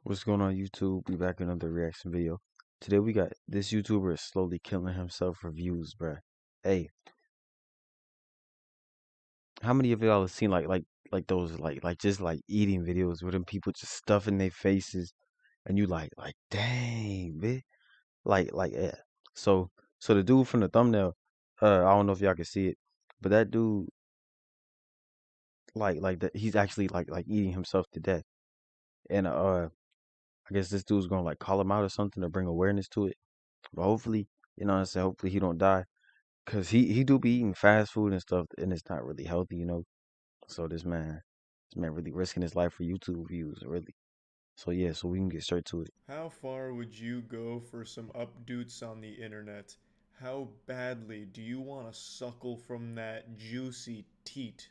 What's going on, YouTube? We back with another reaction video. Today we got this YouTuber is slowly killing himself for views, bruh. Hey, how many of y'all have seen like those like just like eating videos where them people just stuffing their faces and you like dang, bitch. Yeah. So so the dude from the thumbnail, I don't know if y'all can see it, but that dude like that he's actually like eating himself to death. And I guess this dude's gonna like call him out or something to bring awareness to it. But hopefully, you know what I'm saying, hopefully he don't die. Cause he do be eating fast food and stuff, and it's not really healthy, you know. So this man really risking his life for YouTube views, really. So yeah, so we can get straight to it. How far would you go for some updoots on the internet? How badly do you want to suckle from that juicy teat?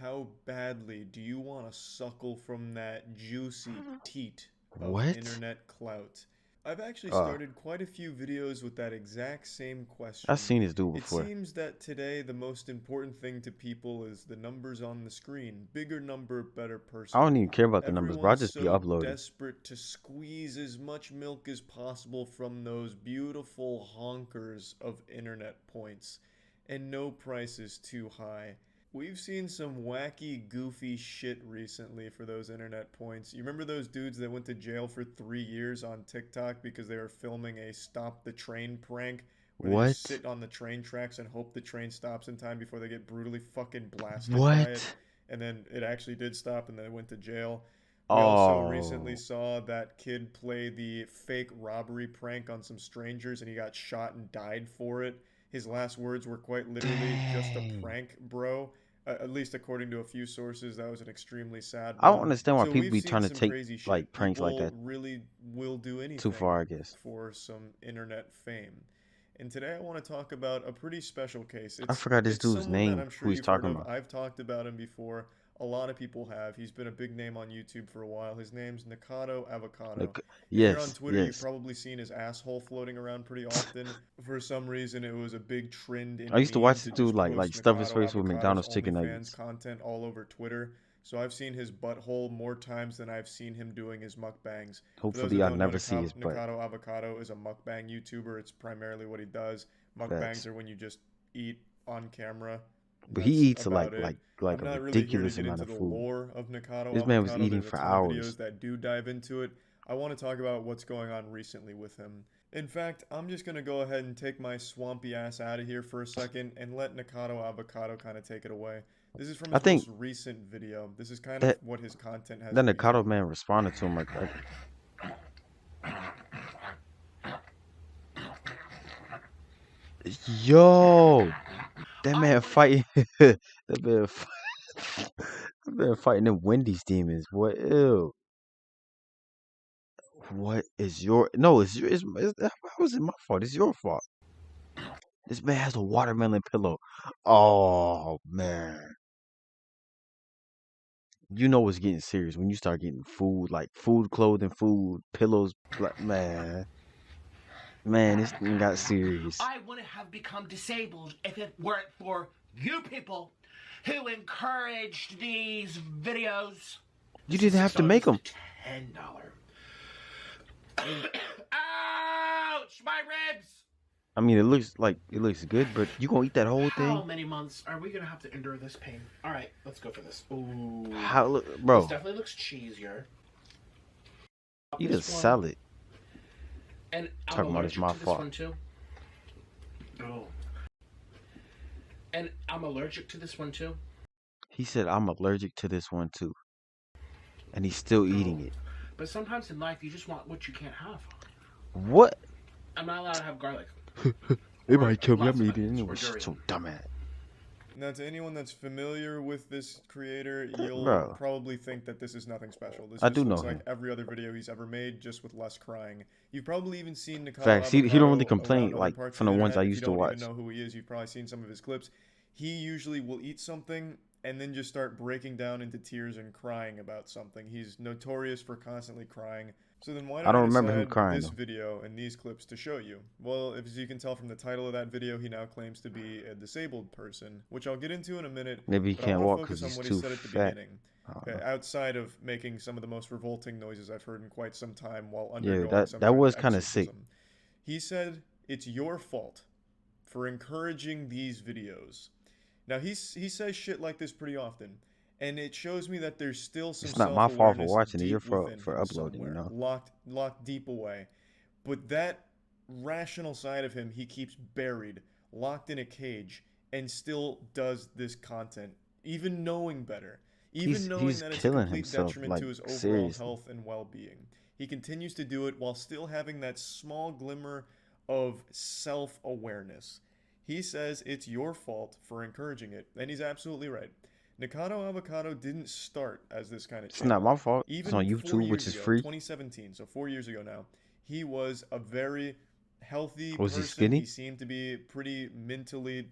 How badly do you want to suckle from that juicy teat of What? internet clout? I've actually Uh, started quite a few videos with that exact same I've question. seen this dude It before. seems that today the most important thing to people is the numbers on the screen. Bigger number, better I don't person. even care about the numbers, bro. I Everyone's just be so uploading. desperate to squeeze as much milk as possible from those beautiful honkers of internet points, and no price is too high. We've seen some wacky, goofy shit recently for those internet points. You remember those dudes that went to jail for 3 years on TikTok because they were filming a stop the train prank where they just What? sit on the train tracks and hope the train stops in time before they get brutally fucking blasted by it? What? And then it actually did stop and then they went to jail. We also recently Oh, saw that kid play the fake robbery prank on some strangers and he got shot and died for it. His last words were quite literally just a dang. prank, bro. At least according to a few sources, that was an extremely sad I don't one. understand why So people we've be seen trying to some take crazy like shit. pranks like People that really will do too anything far, I guess. for some internet fame. And today I want to talk about a pretty special case. I It's forgot this it's dude's someone that name I'm who sure he's you've heard talking of. about. I've talked about him before. A lot of people have. He's been a big name on YouTube for a while. His name's Nikado Avocado. Like, If you're on yes, Twitter, you've yes. probably seen his asshole floating around pretty often. For some reason, it was a big trend I in used to meme watch to this dude just like post stuff his Nikado face with Avocado's McDonald's chicken OnlyFans nuggets. content all over Twitter. So I've seen his butthole more times than I've seen him doing his mukbangs. For those Hopefully, that I don't know, never see his butt. Nikado Avocado is a mukbang YouTuber. It's primarily what he does. Mukbangs Facts. are when you just eat on camera. But he That's eats about it. like I'm a not really here to ridiculous get amount into of the food. lore of Nikado This man was Avocado. eating There's a for ton of hours. videos that do dive into it. I want to talk about what's going on recently with him. In fact, I'm just going to go ahead and take my swampy ass out of here for a second and let Nikado Avocado kind of take it away. This is from I his most think recent video. This is kind of that what his content has then the been. Kato man responded to him like, "Yo, that man fighting, that man, that man fighting them Wendy's demons. What? Ew. What is your? No, how is it my fault? It's your fault. This man has a watermelon pillow. Oh man, you know what's getting serious when you start getting food like food, clothing, food, pillows. Like, man, this thing got serious. I wouldn't have become disabled if it weren't for you people who encouraged these videos. You This is didn't have to $6. make This is them. a $10. Ouch! My ribs! I mean, it looks good, but you gonna eat that whole How thing? many months are we gonna have to endure this pain? Alright, let's go for this. Ooh. How look, This bro? definitely looks cheesier. Eat a This one. salad. And I'm Talking about it's allergic my to this fault. one too. Oh. And I'm allergic to this one too. He said I'm allergic to this one too, and he's still Oh. eating it. But sometimes in life you just want what you can't have. What? I'm not allowed to have garlic. It Or might kill me. lots I'm of eating it onions anyway. or Shut durian. your dumb ass, Now, to anyone that's familiar with this creator, you'll bro. probably think that this is nothing special. This I do just know looks like him. every other video he's ever made, just with less crying. You've probably even seen Nikado Facts. He don't really Avocado complain around other like parts from of the the ones I internet. If you used to don't even watch. know who he is, you've probably seen some of his clips. He usually will eat something and then just start breaking down into tears and crying about something. He's notorious for constantly crying. So then why I did I don't remember him decide crying this though. video and these clips to show you? Well, as you can tell from the title of that video, he now claims to be a disabled person, which I'll get into in a minute, Maybe he but I can't want to walk focus because on he's what he too said at the fat. beginning. I don't know. Outside of making some of the most revolting noises I've heard in quite some time while Yeah, undergoing some that kind of was kind of sick. exorcism. He said, "It's your fault for encouraging these videos." Now, he says shit like this pretty often, and it shows me that there's still some It's not my fault for self-awareness watching it. Your deep fault within for him uploading. You somewhere, know. locked deep away. But that rational side of him, he keeps buried, locked in a cage, and still does this content, even knowing better. Even knowing He's that it's a killing complete himself. detriment Like to his overall seriously. health and well-being. He continues to do it while still having that small glimmer of self-awareness. He says it's your fault for encouraging it, and he's absolutely right. Nikado Avocado didn't start as this kind of It's not channel. my fault. It's on Even 4 YouTube, which years is ago, free. 2017, so 4 years ago now, he was a very healthy Was he person. skinny? He seemed to be pretty mentally,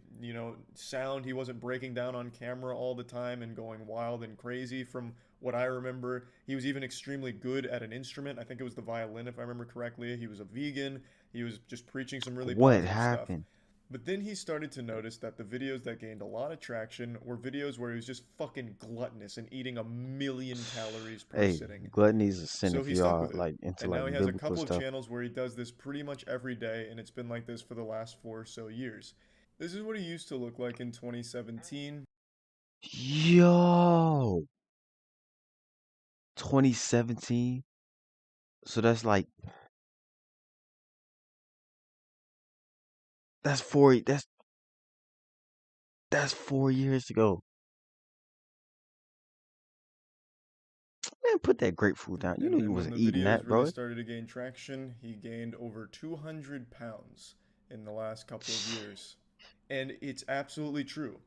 sound. He wasn't breaking down on camera all the time and going wild and crazy from what I remember. He was even extremely good at an instrument. I think it was the violin, if I remember correctly. He was a vegan. He was just preaching some really What positive stuff. happened? But then he started to notice that the videos that gained a lot of traction were videos where he was just fucking gluttonous and eating 1,000,000 calories per Hey, sitting. gluttony is a sin So if he stuck y'all with it. like into And now like he has a biblical couple of stuff. channels where he does this pretty much every day, and it's been like this for the last 4 or so years. This is what he used to look like in 2017. Yo, 2017. So that's four. That's 4 years ago. Man, put that grapefruit down. You And know you then when wasn't the eating videos that, really bro. started to gain traction, he gained over 200 pounds in the last couple of years. And it's absolutely true.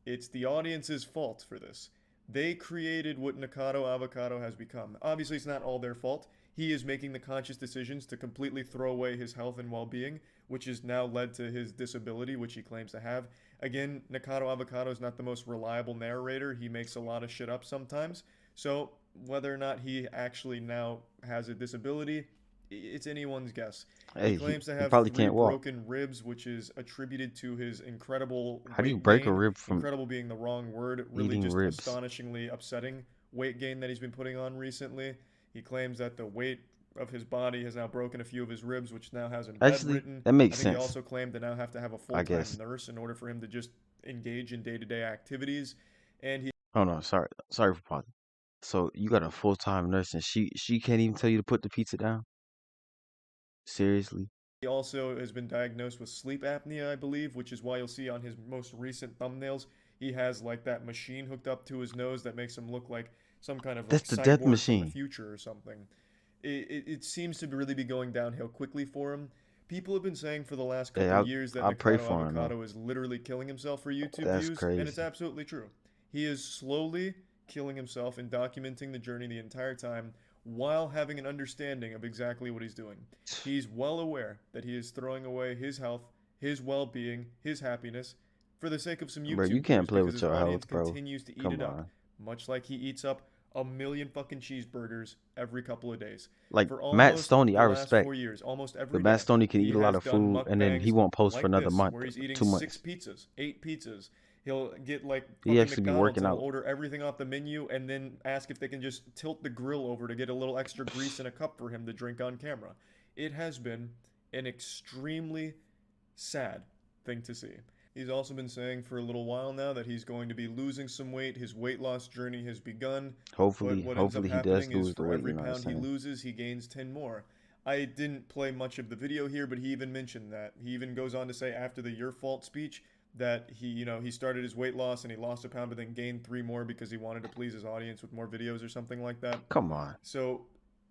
It's the audience's fault for this. They created what Nikado Avocado has become. Obviously, it's not all their fault. He is making the conscious decisions to completely throw away his health and well-being, which has now led to his disability, which he claims to have. Again, Nikado Avocado is not the most reliable narrator. He makes a lot of shit up sometimes. So whether or not he actually now has a disability, it's anyone's guess. Hey, He claims to he have probably 3 can't walk. broken ribs, which is attributed to his incredible How do you weight break a gain. rib from Incredible being the wrong word, really eating just ribs? astonishingly upsetting weight gain that he's been putting on recently. He claims that the weight of his body has now broken a few of his ribs, which now has him Actually, bedridden. that I makes think he sense. also claimed to now have to have a I full-time guess. nurse in order for him to just engage in day-to-day activities. And he Oh no, sorry for pausing. So you got a full-time nurse and she can't even tell you to put the pizza down? Seriously? also has been diagnosed with sleep apnea, I believe, which is why you'll see on his most recent thumbnails, he has like that machine hooked up to his nose that makes him look like some kind of like That's the death cyborg from the machine. future or something. It seems to really be going downhill quickly for him. People have been saying for the last Hey, couple of years that I pray Nikado for him though. Avocado is literally killing himself for YouTube That's views, and it's crazy. absolutely true. He is slowly killing himself and documenting the journey the entire time while having an understanding of exactly what he's doing. He's well aware that he is throwing away his health, his well-being, his happiness for the sake of some Bro, YouTube you can't views play because with his your audience health, bro. continues to eat Come it up, on. much like he eats up 1,000,000 fucking cheeseburgers every couple of days. Like For Matt almost Stoney, the I last respect. 4 years, almost every But Matt day, Stoney can he eat a lot has of done food and then he mukbangs won't post for like another this, month where he's or eating 2 6 months. pizzas, 8 pizzas. He'll get like He fucking actually be McDonald's working and he'll out. order everything off the menu and then ask if they can just tilt the grill over to get a little extra grease in a cup for him to drink on camera. It has been an extremely sad thing to see. He's also been saying for a little while now that he's going to be losing some weight. His weight loss journey has begun. But Hopefully what ends up he does happening is lose the for weight, every you know what I'm pound he saying? loses, he gains 10 more. I didn't play much of the video here, but he even mentioned that. He even goes on to say after the Your Fault speech that he started his weight loss and he lost a pound but then gained 3 more because he wanted to please his audience with more videos or something like that. Come on. So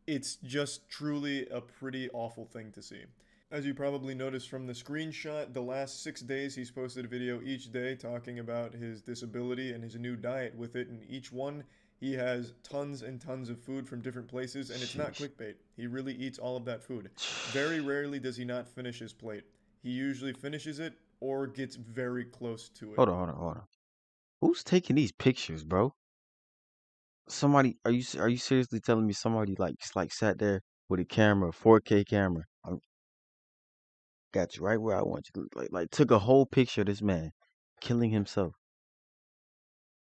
it's just truly a pretty awful thing to see. As you probably noticed from the screenshot, the last 6 days he's posted a video each day talking about his disability and his new diet with it, and each one he has tons and tons of food from different places, and it's not Sheesh. clickbait. He really eats all of that food. Very rarely does he not finish his plate. He usually finishes it or gets very close to it. Hold on. Who's taking these pictures, bro? Somebody, are you seriously telling me somebody like sat there with a camera, 4K camera? I got you right where I want you. Like took a whole picture of this man killing himself.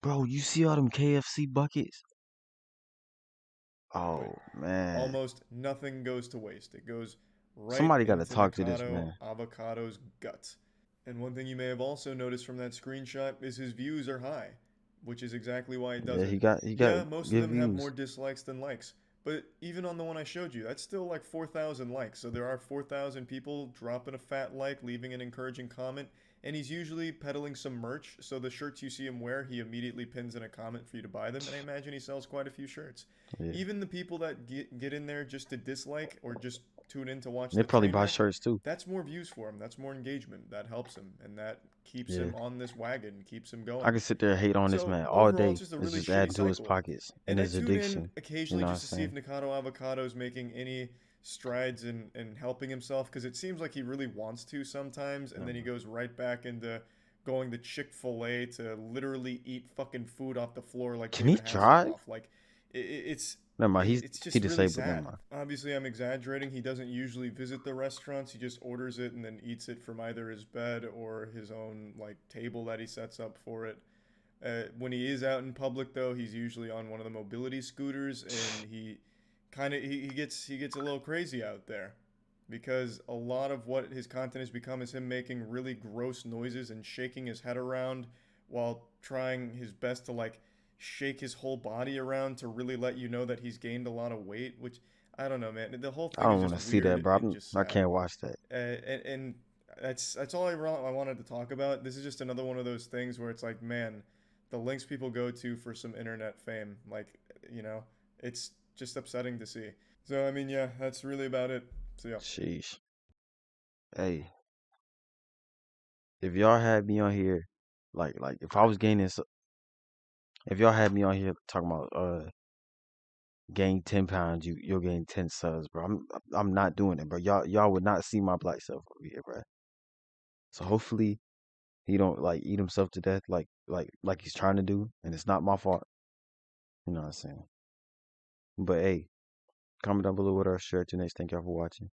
Bro, you see all them KFC buckets? But Oh man. almost nothing goes to waste. It goes right Somebody gotta into talk to this Nikocado man. Avocado's guts. And one thing you may have also noticed from that screenshot is his views are high, which is exactly why he does Yeah, it. he got Yeah, most of good them have more views. dislikes than likes, but even on the one I showed you, that's still like 4,000 likes. So there are 4,000 people dropping a fat like, leaving an encouraging comment, and he's usually peddling some merch. So the shirts you see him wear, he immediately pins in a comment for you to buy them, and I imagine he sells quite a few shirts. Yeah. Even the people that get in there just to dislike or just tune in to watch They the probably train buy wreck, shirts too. that's more views for him. That's more engagement. That helps him, and that keeps Yeah. him on this wagon, keeps him I going. can sit there and hate on this So man all overall, it's day. just a It's really just shitty adding to his cycle. pockets and And I his tune in addiction. You occasionally know what I'm just to see if saying? Nikocado Avocado is making any strides in helping himself, because it seems like he really wants to sometimes, and then he Mhm. goes right back into going to Chick-fil-A to literally eat fucking food off the floor like Can he David drive? Hasselhoff. Like it's Never mind. it's He just really disabled. Never sad. mind. Obviously, I'm exaggerating. He doesn't usually visit the restaurants. He just orders it and then eats it from either his bed or his own like table that he sets up for it. When he is out in public, though, he's usually on one of the mobility scooters, and he gets a little crazy out there, because a lot of what his content has become is him making really gross noises and shaking his head around while trying his best to like shake his whole body around to really let you know that he's gained a lot of weight. Which I don't know, man. The whole I thing is don't want just to see that, weird bro. and just I sad. can't watch that. And that's all I wanted to talk about. This is just another one of those things where it's like, man, the links people go to for some internet fame, like, you know, it's just upsetting to see. So I mean, yeah, that's really about it. So yeah. Sheesh. Hey, if y'all had me on here, like if I was gaining, if y'all had me on here talking about gain 10 pounds, you'll gain 10 subs, bro. I'm not doing it, bro. Y'all would not see my black self over here, bro. So hopefully he don't like eat himself to death like he's trying to do, and it's not my fault. You know what I'm saying? But hey, comment down below what our shirt next. Thank y'all for watching.